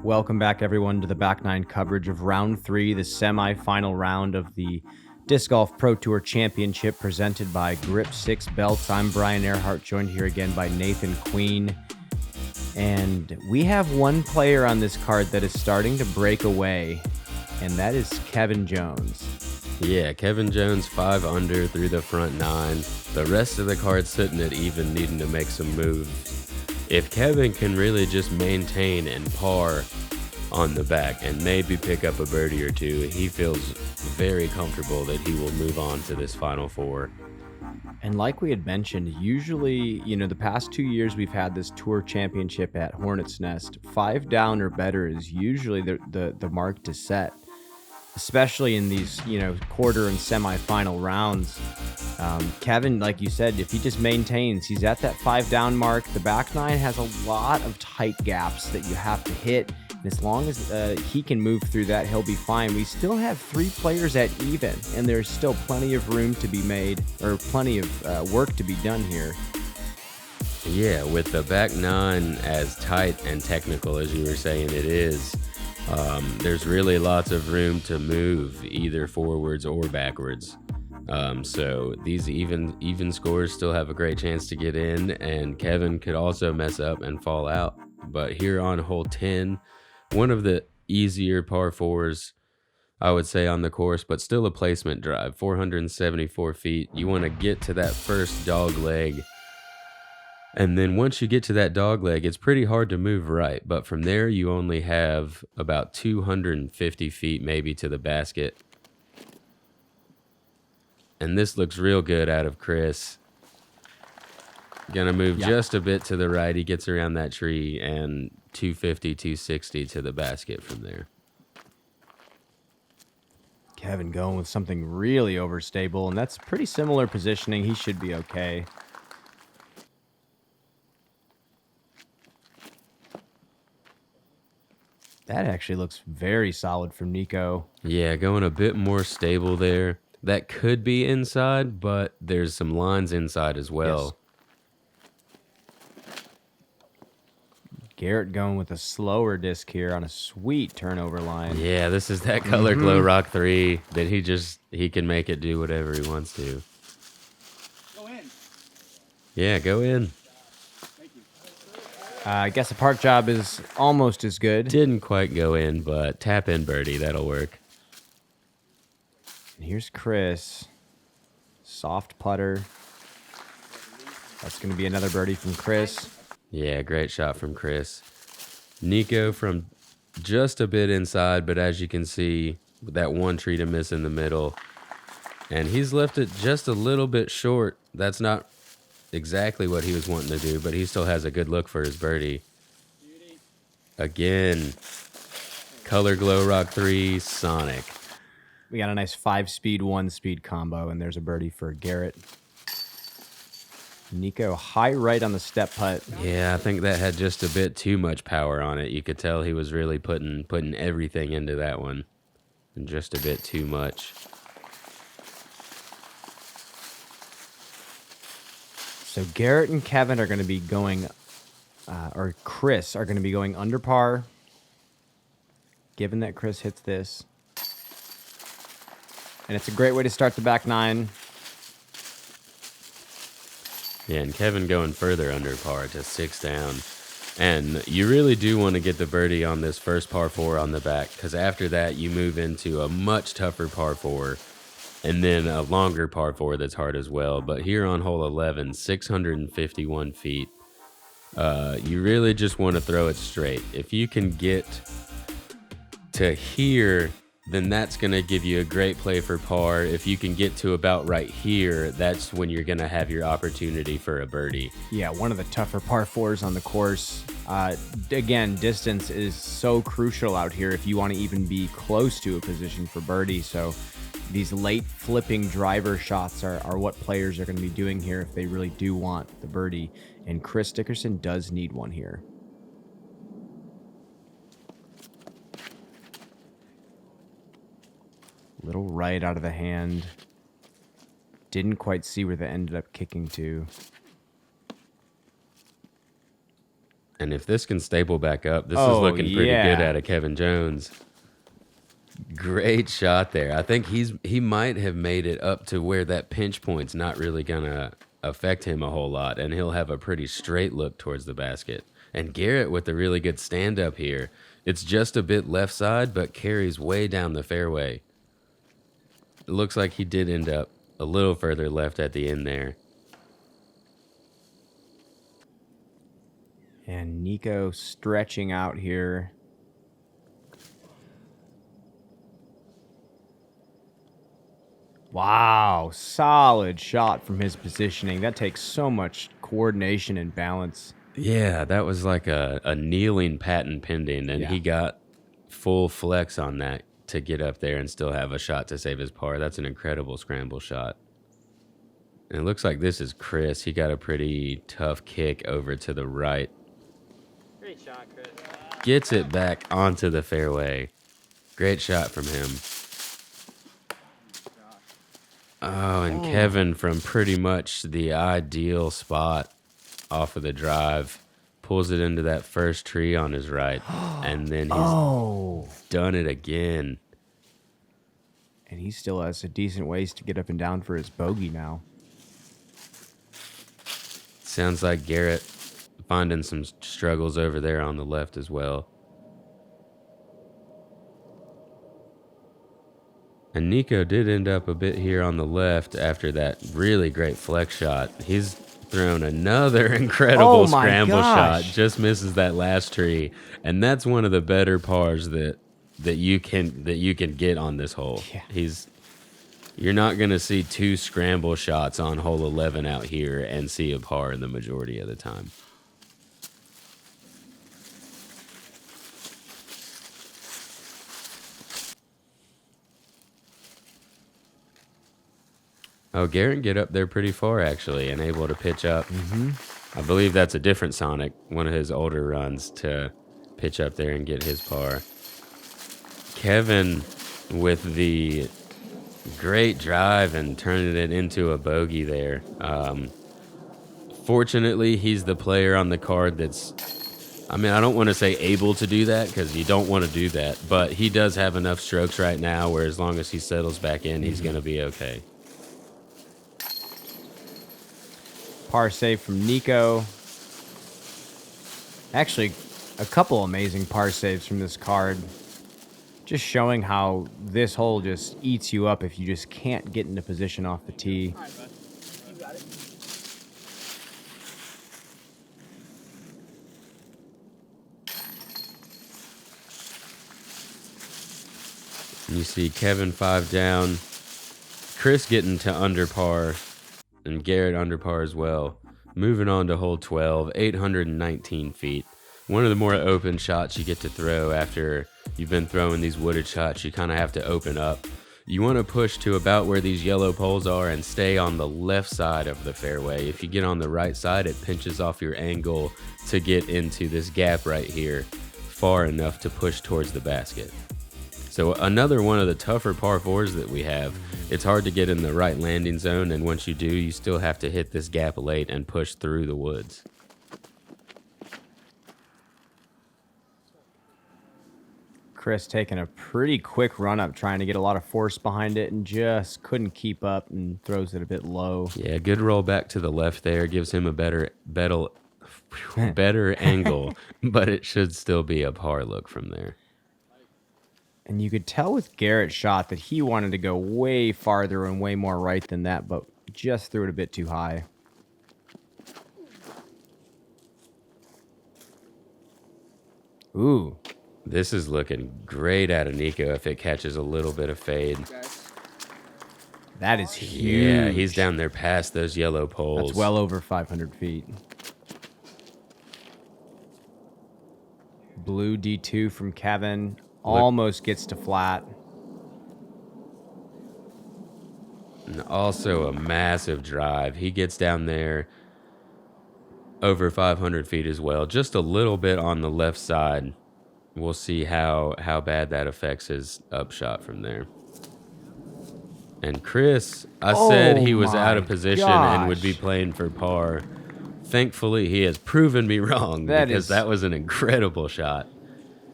Welcome back, everyone, to the Back Nine coverage of Round 3, the semi-final round of the Disc Golf Pro Tour Championship presented by Grip 6 Belts. I'm Brian Earhart, joined here again by Nathan Queen. And we have one player on this card that is starting to break away, and that is Kevin Jones. Yeah, Kevin Jones 5 under through the front 9. The rest of the card sitting at even, needing to make some moves. If Kevin can really just maintain and par on the back and maybe pick up a birdie or two, he feels very comfortable that he will move on to this Final Four. And like we had mentioned, usually, the past 2 years we've had this tour championship at Hornet's Nest. 5 down or better is usually the mark to set, especially in these, quarter and semifinal rounds. Kevin, like you said, if he just maintains, he's at that 5 down mark. The back 9 has a lot of tight gaps that you have to hit. And as long as he can move through that, he'll be fine. We still have 3 players at even, and there's still plenty of room to be made, or plenty of work to be done here. Yeah, with the back 9 as tight and technical as you were saying it is, there's really lots of room to move either forwards or backwards. So these even scores still have a great chance to get in, and Kevin could also mess up and fall out. But here on hole 10, one of the easier par 4s, I would say, on the course, but still a placement drive, 474 feet. You want to get to that first dog leg. And then once you get to that dog leg, it's pretty hard to move right. But from there, you only have about 250 feet maybe to the basket. And this looks real good out of Chris. Gonna move just a bit to the right. He gets around that tree, and 250, 260 to the basket from there. Kevin going with something really overstable, and that's pretty similar positioning. He should be okay. That actually looks very solid from Nikko. Yeah, going a bit more stable there. That could be inside, but there's some lines inside as well. Yes. Garrett going with a slower disc here on a sweet turnover line. Yeah, this is that color glow rock 3 that he can make it do whatever he wants to. Go in. Yeah, go in. Thank you. I guess a park job is almost as good. Didn't quite go in, but tap in birdie, that'll work. And here's Chris. Soft putter. That's going to be another birdie from Chris. Yeah, great shot from Chris. Nikko from just a bit inside, but as you can see, that one tree to miss in the middle. And he's left it just a little bit short. That's not exactly what he was wanting to do, but he still has a good look for his birdie. Again, color glow rock 3, Sonic. We got a nice 5-speed, 1-speed combo, and there's a birdie for Garrett. Nikko high right on the step putt. Yeah, I think that had just a bit too much power on it. You could tell he was really putting everything into that one, and just a bit too much. So Garrett and Kevin are going to be going, or Chris are going to be going under par, given that Chris hits this. And it's a great way to start the back 9. Yeah, and Kevin going further under par to 6 down. And you really do want to get the birdie on this first par 4 on the back, because after that you move into a much tougher par 4 and then a longer par 4 that's hard as well. But here on hole 11, 651 feet, you really just want to throw it straight. If you can get to here, then that's going to give you a great play for par. If you can get to about right here, that's when you're going to have your opportunity for a birdie. Yeah, one of the tougher par 4s on the course. Again, distance is so crucial out here if you want to even be close to a position for birdie. So these late flipping driver shots are what players are going to be doing here if they really do want the birdie. And Chris Dickerson does need one here. Little right out of the hand. Didn't quite see where they ended up kicking to. And if this can staple back up, this is Oh, looking pretty yeah. good out of Kevin Jones. Great shot there. I think he might have made it up to where that pinch point's not really going to affect him a whole lot, and he'll have a pretty straight look towards the basket. And Garrett with a really good stand-up here. It's just a bit left side, but carries way down the fairway. It looks like he did end up a little further left at the end there. And Nikko stretching out here. Wow, solid shot from his positioning. That takes so much coordination and balance. Yeah, that was like a kneeling patent pending, and he got full flex on that to get up there and still have a shot to save his par. That's an incredible scramble shot. And it looks like this is Chris. He got a pretty tough kick over to the right. Great shot, Chris. Gets it back onto the fairway. Great shot from him. Oh, and Kevin from pretty much the ideal spot off of the drive pulls it into that first tree on his right, and then he's done it again. And he still has a decent ways to get up and down for his bogey now. Sounds like Garrett finding some struggles over there on the left as well. And Nikko did end up a bit here on the left after that really great flex shot. He's thrown another incredible scramble shot. Just misses that last tree, and that's one of the better pars that you can get on this hole. Yeah. You're not going to see 2 scramble shots on hole 11 out here and see a par the majority of the time. Oh, Garrett get up there pretty far, actually, and able to pitch up. I believe that's a different Sonic, one of his older runs, to pitch up there and get his par. Kevin with the great drive and turning it into a bogey there. Fortunately, he's the player on the card that's, I mean, I don't want to say able to do that because you don't want to do that, but he does have enough strokes right now where as long as he settles back in, he's going to be okay. Par save from Nikko. Actually, a couple amazing par saves from this card. Just showing how this hole just eats you up if you just can't get into position off the tee. All right, bud. You got it. And you see Kevin 5 down, Chris getting to under par, and Garrett under par as well. Moving on to hole 12, 819 feet. One of the more open shots you get to throw after you've been throwing these wooded shots. You kind of have to open up. You want to push to about where these yellow poles are and stay on the left side of the fairway. If you get on the right side, it pinches off your angle to get into this gap right here far enough to push towards the basket. So another one of the tougher par 4s that we have. It's hard to get in the right landing zone, and once you do, you still have to hit this gap late and push through the woods. Chris taking a pretty quick run up, trying to get a lot of force behind it, and just couldn't keep up and throws it a bit low. Yeah, good roll back to the left there. Gives him a better angle, but it should still be a par look from there. And you could tell with Garrett's shot that he wanted to go way farther and way more right than that, but just threw it a bit too high. Ooh. This is looking great out of Nikko if it catches a little bit of fade. That is huge. Yeah, he's down there past those yellow poles. That's well over 500 feet. Blue D2 from Kevin. Almost gets to flat. And also a massive drive. He gets down there over 500 feet as well. Just a little bit on the left side. We'll see how bad that affects his upshot from there. And Chris, I said he was out of position and would be playing for par. thankfully, he has proven me wrong because that was an incredible shot.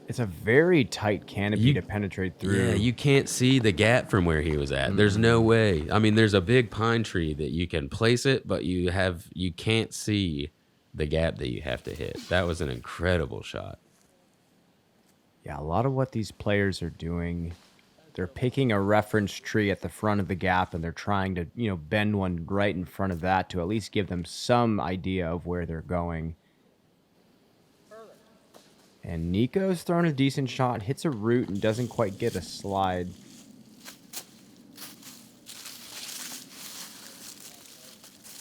It's a very tight canopy to penetrate through. Yeah, you can't see the gap from where he was at. There's no way. I mean, there's a big pine tree that you can place it, but you can't see the gap that you have to hit. That was an incredible shot. Yeah, a lot of what these players are doing, they're picking a reference tree at the front of the gap, and they're trying to, bend one right in front of that to at least give them some idea of where they're going. And Nikko's thrown a decent shot, hits a root, and doesn't quite get a slide.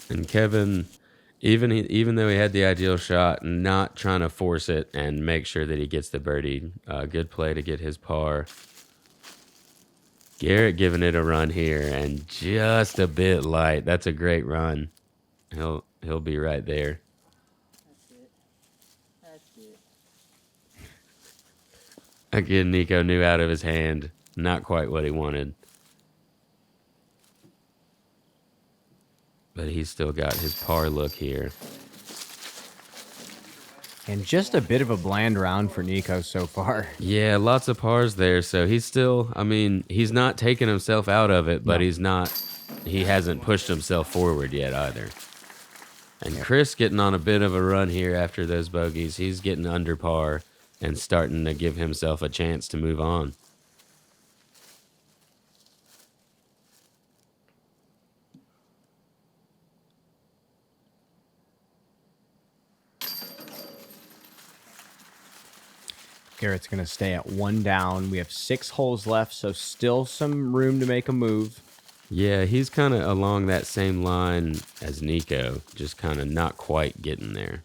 And Kevin, even though he had the ideal shot, not trying to force it and make sure that he gets the birdie. Good play to get his par. Garrett giving it a run here, and just a bit light. That's a great run. He'll be right there. Again, Nikko knew out of his hand. Not quite what he wanted. But he's still got his par look here. And just a bit of a bland round for Nikko so far. Yeah, lots of pars there. So he's still, he's not taking himself out of it, but he hasn't pushed himself forward yet either. And Chris getting on a bit of a run here after those bogeys. He's getting under par and starting to give himself a chance to move on. Garrett's going to stay at 1 down. We have 6 holes left, so still some room to make a move. Yeah, he's kind of along that same line as Nikko, just kind of not quite getting there.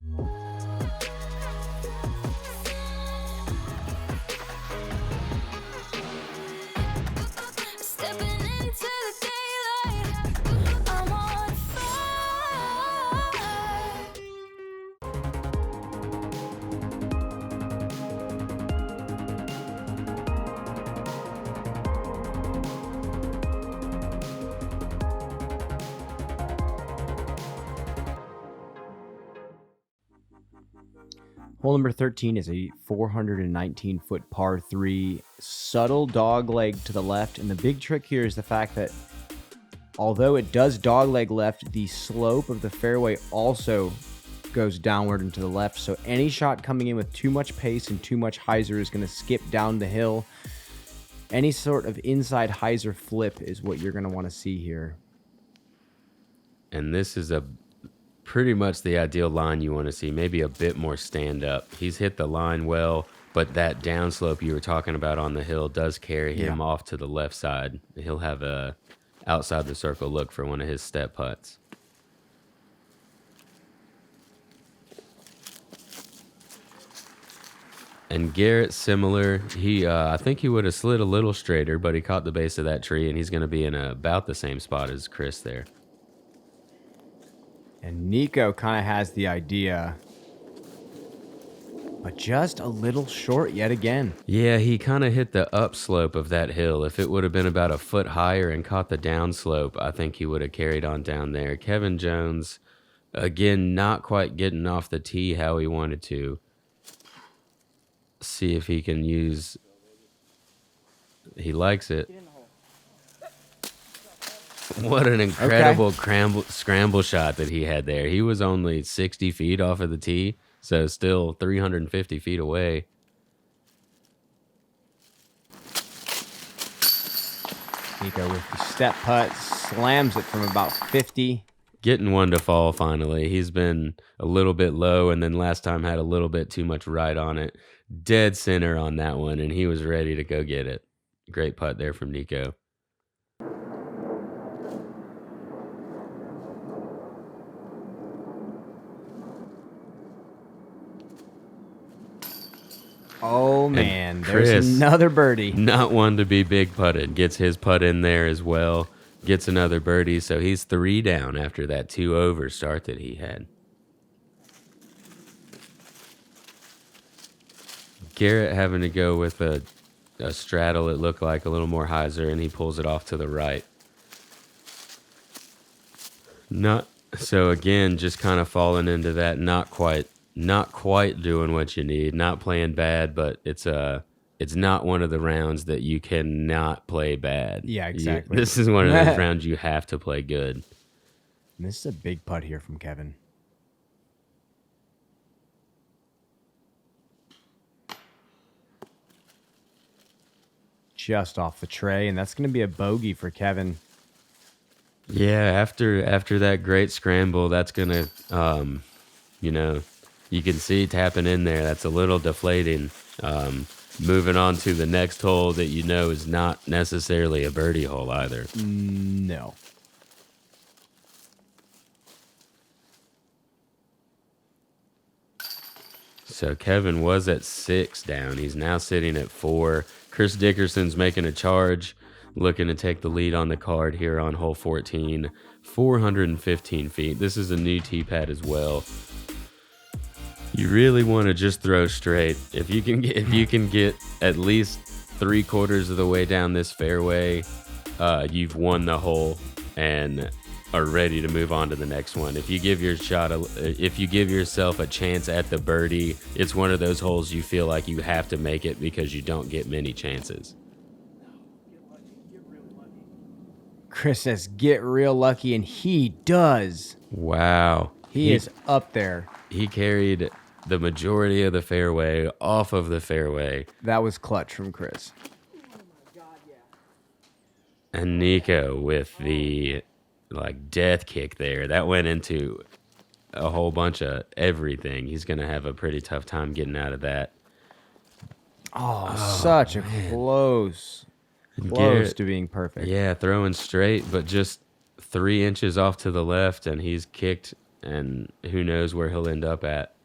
Hole number 13 is a 419-foot par 3, subtle dogleg to the left. And the big trick here is the fact that although it does dogleg left, the slope of the fairway also goes downward and to the left. So any shot coming in with too much pace and too much hyzer is going to skip down the hill. Any sort of inside hyzer flip is what you're going to want to see here. And this is pretty much the ideal line you want to see, maybe a bit more stand up. He's hit the line well, but that downslope you were talking about on the hill does carry him off to the left side. He'll have a outside the circle look for one of his step putts. And Garrett, similar. I think he would have slid a little straighter, but he caught the base of that tree, and he's going to be in about the same spot as Chris there. And Nikko kind of has the idea, but just a little short yet again. Yeah, he kind of hit the upslope of that hill. If it would have been about a foot higher and caught the downslope, I think he would have carried on down there. Kevin Jones, again, not quite getting off the tee how he wanted to. See if he can use... He likes it. What an incredible scramble shot that he had there. He was only 60 feet off of the tee, so still 350 feet away. Nikko with the step putt, slams it from about 50. Getting one to fall finally. He's been a little bit low, and then last time had a little bit too much right on it. Dead center on that one, and he was ready to go get it. Great putt there from Nikko. Oh, man. There's another birdie. Not one to be big putted. Gets his putt in there as well. Gets another birdie. So he's 3 down after that 2 over start that he had. Garrett having to go with a straddle, it looked like, a little more hyzer, and he pulls it off to the right. Not So again, just kind of falling into that not quite doing what you need, not playing bad, but it's not one of the rounds that you cannot play bad. Yeah, exactly. This is one of those rounds you have to play good. And this is a big putt here from Kevin. Just off the tray, and that's going to be a bogey for Kevin. Yeah, after that great scramble, that's gonna, you can see tapping in there. That's a little deflating. Moving on to the next hole that is not necessarily a birdie hole either. No. So Kevin was at 6 down. He's now sitting at 4. Chris Dickerson's making a charge, looking to take the lead on the card here on hole 14. 415 feet. This is a new tee pad as well. You really want to just throw straight. If you can get at least 3/4 of the way down this fairway, you've won the hole and are ready to move on to the next one. If you give yourself a chance at the birdie, it's one of those holes you feel like you have to make it because you don't get many chances. Chris says, get real lucky, and he does. Wow. He is up there. He carried the majority of the fairway off of the fairway. That was clutch from Chris. And Nikko with the death kick there. That went into a whole bunch of everything. He's going to have a pretty tough time getting out of that. Such a close Garrett, to being perfect. Yeah, throwing straight, but just 3 inches off to the left, and he's kicked, and who knows where he'll end up at.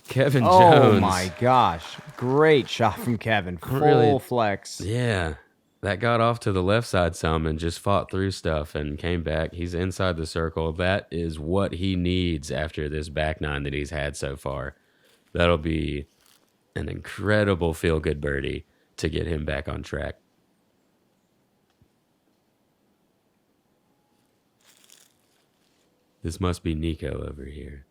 Kevin Jones. Oh my gosh. Great shot from Kevin. Full Really- flex. Yeah, that got off to the left side some and just fought through stuff and came back. He's inside the circle. That is what he needs after this back nine that he's had so far. That'll be an incredible feel-good birdie to get him back on track. This must be Nikko over here.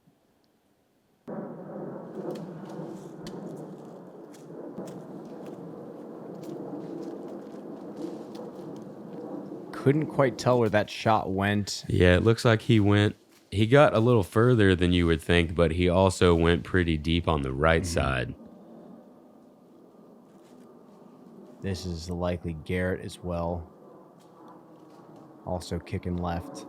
Couldn't quite tell where that shot went. Yeah, it looks like he got a little further than you would think, but he also went pretty deep on the right side. This is likely Garrett as well. Also kicking left.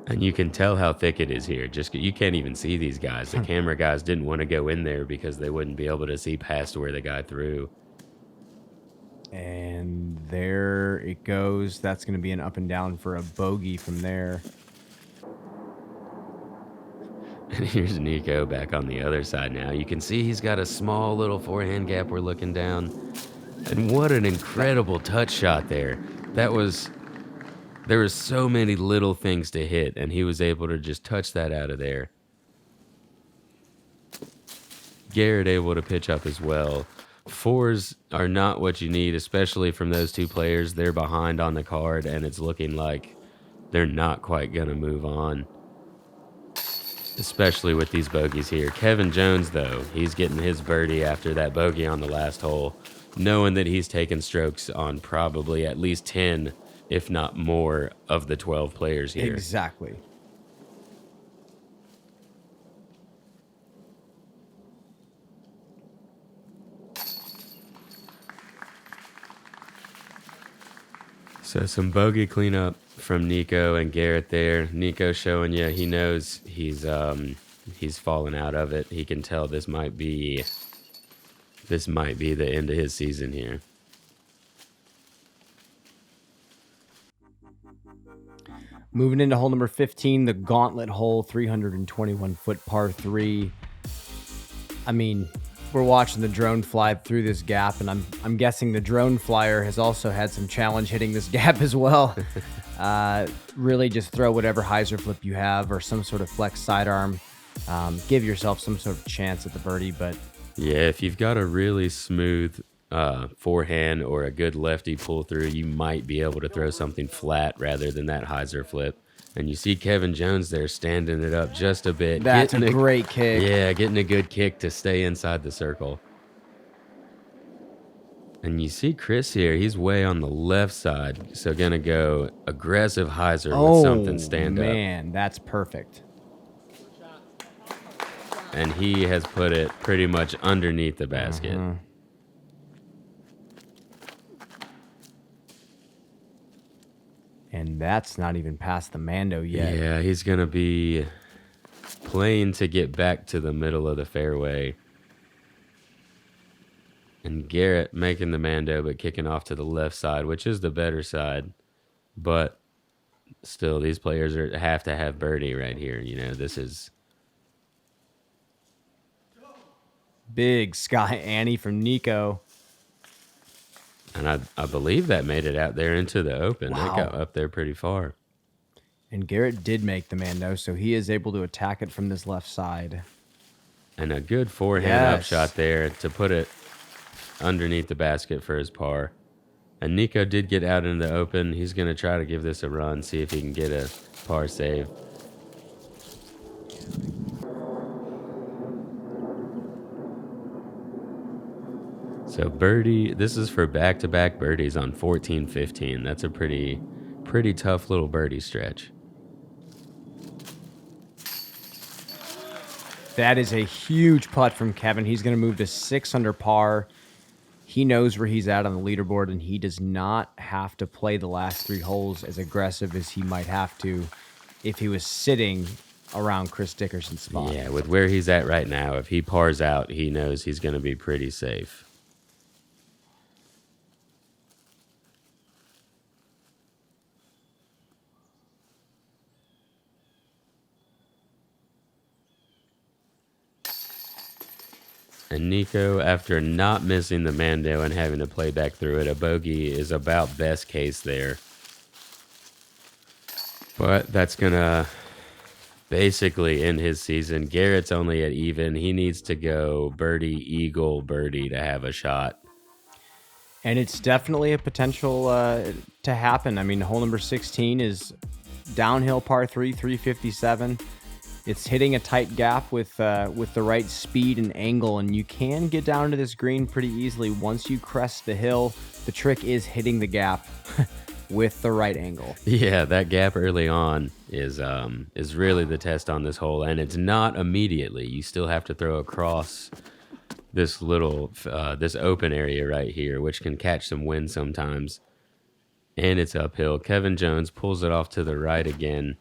And you can tell how thick it is here. You can't even see these guys. The camera guys didn't want to go in there because they wouldn't be able to see past where the guy threw. And there it goes. That's going to be an up and down for a bogey from there. And here's Nikko back on the other side now. You can see he's got a small little forehand gap we're looking down. And what an incredible touch shot there. There were so many little things to hit, and he was able to just touch that out of there. Garrett able to pitch up as well. 4s are not what you need, especially from those two players. They're behind on the card, and it's looking like they're not quite going to move on, especially with these bogeys here. Kevin Jones, though, he's getting his birdie after that bogey on the last hole, knowing that he's taken strokes on probably at least 10, if not more, of the 12 players here. Exactly. So some bogey cleanup from Nikko and Garrett there. Nikko showing you he knows he's fallen out of it. He can tell this might be the end of his season here. Moving into hole number 15, the gauntlet hole, 321-foot par 3. I mean, we're watching the drone fly through this gap, and I'm guessing the drone flyer has also had some challenge hitting this gap as well. Really just throw whatever hyzer flip you have or some sort of flex sidearm. Give yourself some sort of chance at the birdie, but Yeah, if you've got a really smooth forehand or a good lefty pull through, you might be able to throw something flat rather than that hyzer flip. And you see Kevin Jones there standing it up just a bit. That's a great kick. Yeah, getting a good kick to stay inside the circle. And you see Chris here, he's way on the left side. So going to go aggressive hyzer with something stand up. Oh, man, that's perfect. And he has put it pretty much underneath the basket. And that's not even past the Mando yet. Yeah, he's going to be playing to get back to the middle of the fairway. And Garrett making the Mando, but kicking off to the left side, which is the better side. But still, these players have to have birdie right here. You know, this is... Big Sky Annie from Nikko. And I believe that made it out there into the open. Wow. It got up there pretty far. And Garrett did make the Mando, so he is able to attack it from this left side. And a good forehand upshot there to put it underneath the basket for his par. And Nikko did get out into the open. He's going to try to give this a run, see if he can get a par save. So birdie, this is for back-to-back birdies on 14-15. That's a pretty tough little birdie stretch. That is a huge putt from Kevin. He's going to move to 6 under par. He knows where he's at on the leaderboard, and he does not have to play the last 3 holes as aggressive as he might have to if he was sitting around Chris Dickerson's spot. Yeah, with where he's at right now, if he pars out, he knows he's going to be pretty safe. And Nikko, after not missing the Mando and having to play back through it, a bogey is about best case there. But that's going to basically end his season. Garrett's only at even. He needs to go birdie, eagle, birdie to have a shot. And it's definitely a potential to happen. I mean, hole number 16 is downhill par 3, 357. It's hitting a tight gap with the right speed and angle, and you can get down to this green pretty easily once you crest the hill. The trick is hitting the gap with the right angle. Yeah, that gap early on is really the test on this hole, and it's not immediately. You still have to throw across this little this open area right here, which can catch some wind sometimes, and it's uphill. Kevin Jones pulls it off to the right again.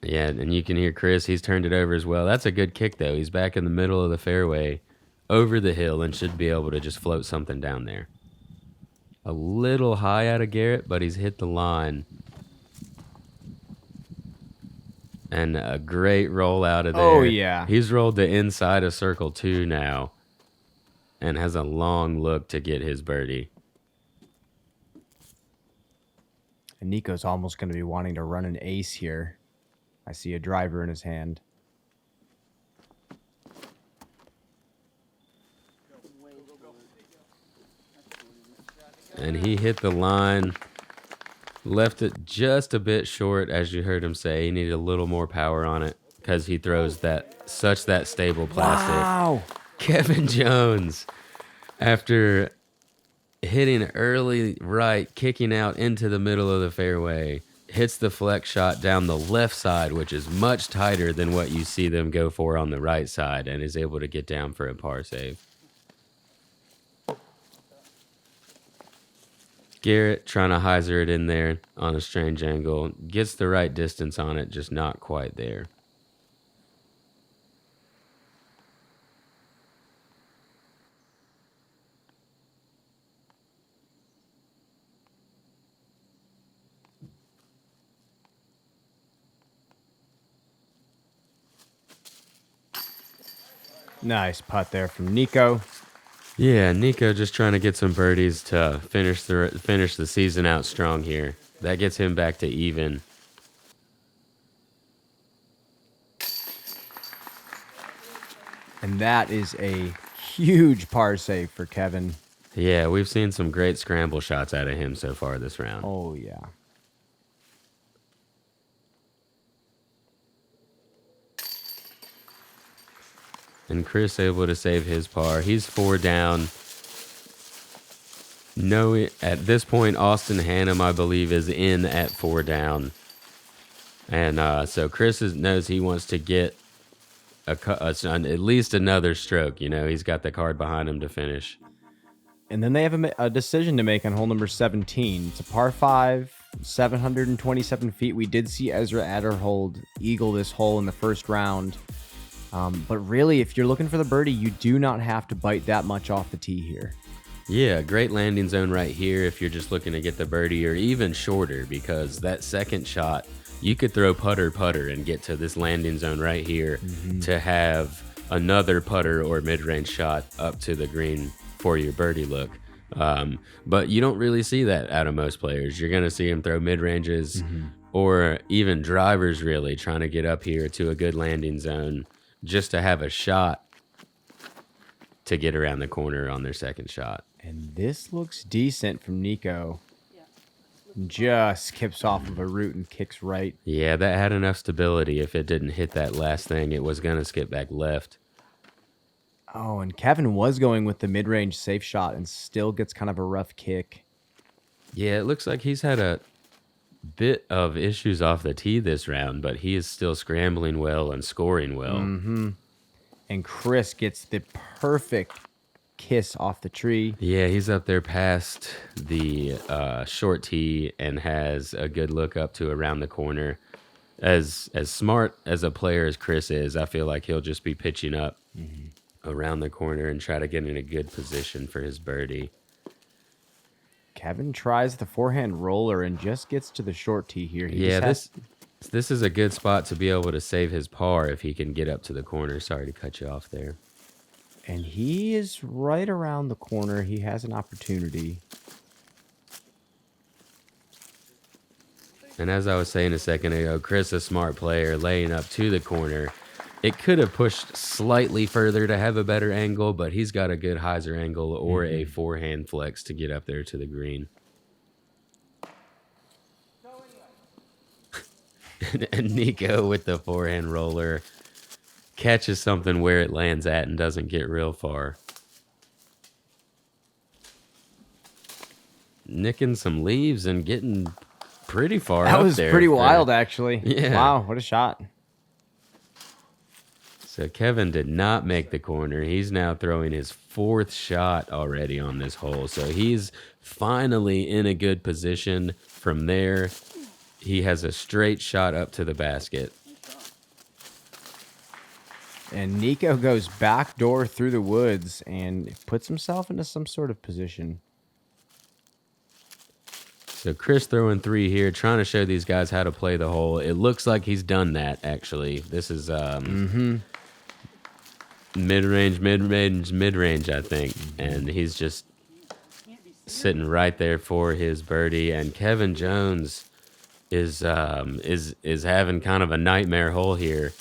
Yeah, and you can hear Chris. He's turned it over as well. That's a good kick, though. He's back in the middle of the fairway over the hill and should be able to just float something down there. A little high out of Garrett, but he's hit the line. And a great roll out of there. Oh, yeah. He's rolled the inside of circle 2 now and has a long look to get his birdie. And Nico's almost going to be wanting to run an ace here. I see a driver in his hand. And he hit the line, left it just a bit short, as you heard him say. He needed a little more power on it because he throws that stable plastic. Wow. Kevin Jones, after hitting early right, kicking out into the middle of the fairway, hits the flex shot down the left side, which is much tighter than what you see them go for on the right side, and is able to get down for a par save. Garrett trying to hyzer it in there on a strange angle. Gets the right distance on it, just not quite there. Nice putt there from Nikko. Yeah, Nikko just trying to get some birdies to finish the season out strong here. That gets him back to even. And that is a huge par save for Kevin. Yeah, we've seen some great scramble shots out of him so far this round. Oh, yeah. And Chris able to save his par. He's 4 down. No, at this point, Austin Hannum, I believe, is in at 4 down. And so Chris knows he wants to get at least another stroke. You know, he's got the card behind him to finish. And then they have a decision to make on hole number 17. It's a par 5, 727 feet. We did see Ezra Adderhold eagle this hole in the first round. But really, if you're looking for the birdie, you do not have to bite that much off the tee here. Yeah, great landing zone right here if you're just looking to get the birdie, or even shorter, because that second shot, you could throw putter and get to this landing zone right here to have another putter or mid-range shot up to the green for your birdie look. But you don't really see that out of most players. You're going to see them throw mid-ranges or even drivers really trying to get up here to a good landing zone just to have a shot to get around the corner on their second shot. And this looks decent from Nikko. Just skips off of a root and kicks right. Yeah, that had enough stability. If it didn't hit that last thing, it was going to skip back left. Oh, and Kevin was going with the mid-range safe shot and still gets kind of a rough kick. Yeah, it looks like he's had a bit of issues off the tee this round, but he is still scrambling well and scoring well. And Chris gets the perfect kiss off the tree. Yeah, he's up there past the short tee and has a good look up to around the corner. As smart as a player as Chris is, I feel like he'll just be pitching up around the corner and try to get in a good position for his birdie. Kevin tries the forehand roller and just gets to the short tee here. This is a good spot to be able to save his par if he can get up to the corner. Sorry to cut you off there. And he is right around the corner. He has an opportunity. And as I was saying a second ago, Chris, a smart player, laying up to the corner. It could have pushed slightly further to have a better angle, but he's got a good hyzer angle or a forehand flex to get up there to the green. And Nikko with the forehand roller catches something where it lands at and doesn't get real far. Nicking some leaves and getting pretty far up there. That was pretty wild, actually. Yeah. Wow, what a shot. So Kevin did not make the corner. He's now throwing his 4th shot already on this hole. So he's finally in a good position. From there, he has a straight shot up to the basket. And Nikko goes backdoor through the woods and puts himself into some sort of position. So Chris throwing 3 here, trying to show these guys how to play the hole. It looks like he's done that, actually. This is mid-range, I think. And he's just sitting right there for his birdie. And Kevin Jones is having kind of a nightmare hole here.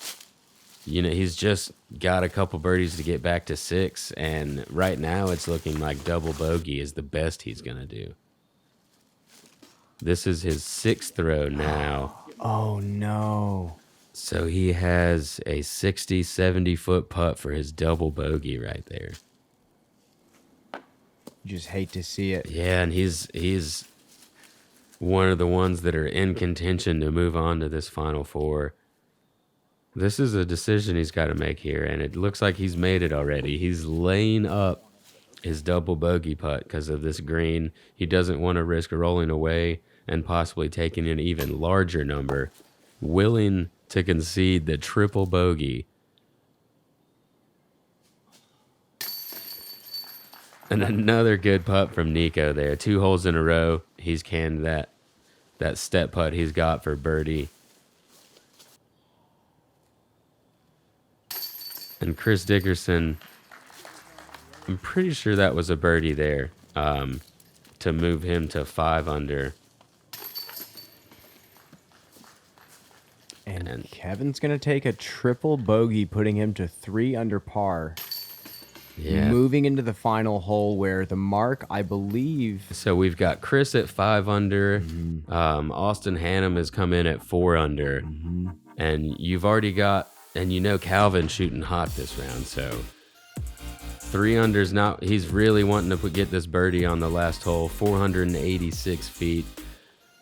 You know, he's just got a couple birdies to get back to 6, and right now it's looking like double bogey is the best he's going to do. This is his 6th throw now. Oh, no. So he has a 60, 70-foot putt for his double bogey right there. You just hate to see it. Yeah, and he's one of the ones that are in contention to move on to this Final Four. This is a decision he's got to make here, and it looks like he's made it already. He's laying up his double bogey putt because of this green. He doesn't want to risk rolling away and possibly taking an even larger number, willing to concede the triple bogey. And another good putt from Nikko there. 2 holes in a row. He's canned that step putt he's got for birdie. And Chris Dickerson, I'm pretty sure that was a birdie there to move him to 5 under. And And Kevin's going to take a triple bogey, putting him to 3 under par. yeah. Moving into the final hole where the mark, I believe... So we've got Chris at 5 under. Austin Hannum has come in at 4 under. And you've already got, and you know Calvin shooting hot this round. So 3 under's not, he's really wanting to get this birdie on the last hole, 486 feet.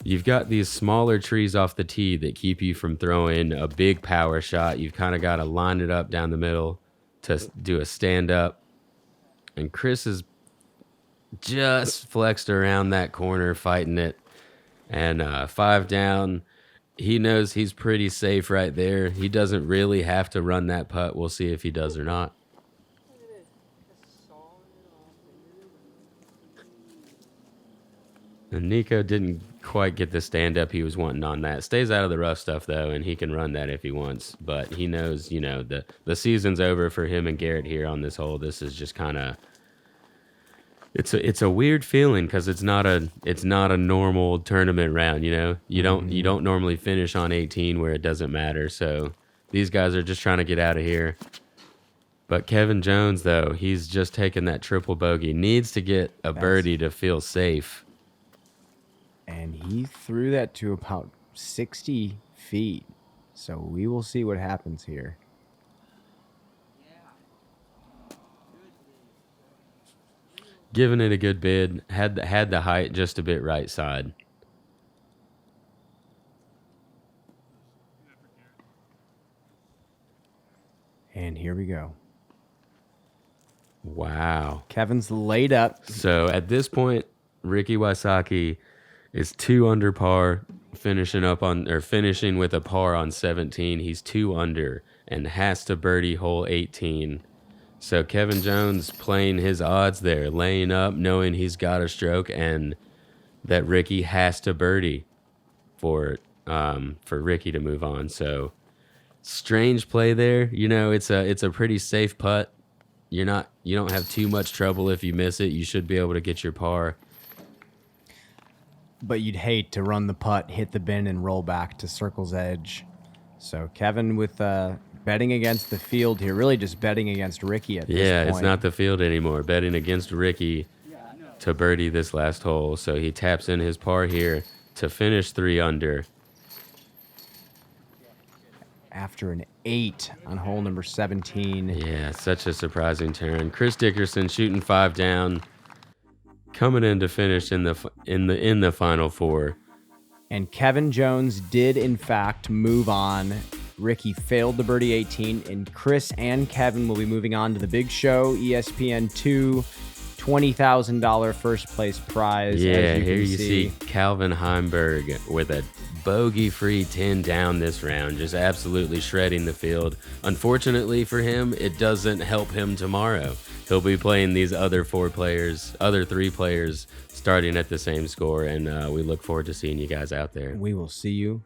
You've got these smaller trees off the tee that keep you from throwing a big power shot. You've kind of got to line it up down the middle to do a stand up. And Chris is just flexed around that corner fighting it. And 5 down, he knows he's pretty safe right there. He doesn't really have to run that putt. We'll see if he does or not. And Nikko didn't quite get the stand up he was wanting on that. Stays out of the rough stuff though, and he can run that if he wants. But he knows, you know, the season's over for him and Garrett here on this hole. This is just kind of, it's a weird feeling because it's not a normal tournament round. You know, you don't normally finish on 18 where it doesn't matter. So these guys are just trying to get out of here. But Kevin Jones though, he's just taken that triple bogey. Needs to get a birdie to feel safe. And he threw that to about 60 feet. So we will see what happens here. Giving it a good bid. Had the height just a bit right side. And here we go. Wow. Kevin's laid up. So at this point, Ricky Wysocki is 2 under par, finishing with a par on 17. He's 2 under and has to birdie hole 18. So Kevin Jones playing his odds there, laying up, knowing he's got a stroke and that Ricky has to birdie for Ricky to move on. So strange play there. You know, it's a pretty safe putt. You don't have too much trouble if you miss it. You should be able to get your par. But you'd hate to run the putt, hit the bin, and roll back to circle's edge. So Kevin with betting against the field here, really just betting against Ricky at this point. Yeah, it's not the field anymore. Betting against Ricky to birdie this last hole. So he taps in his par here to finish 3 under. After an 8 on hole number 17. Yeah, such a surprising turn. Chris Dickerson shooting 5 down. Coming in to finish in the final 4. And Kevin Jones did, in fact, move on. Ricky failed the birdie 18, and Chris and Kevin will be moving on to the big show, ESPN 2, $20,000 first place prize. Yeah, here you see Calvin Heimberg with a bogey-free 10 down this round, just absolutely shredding the field. Unfortunately for him, it doesn't help him tomorrow. He'll be playing these other 3 players starting at the same score, and we look forward to seeing you guys out there. We will see you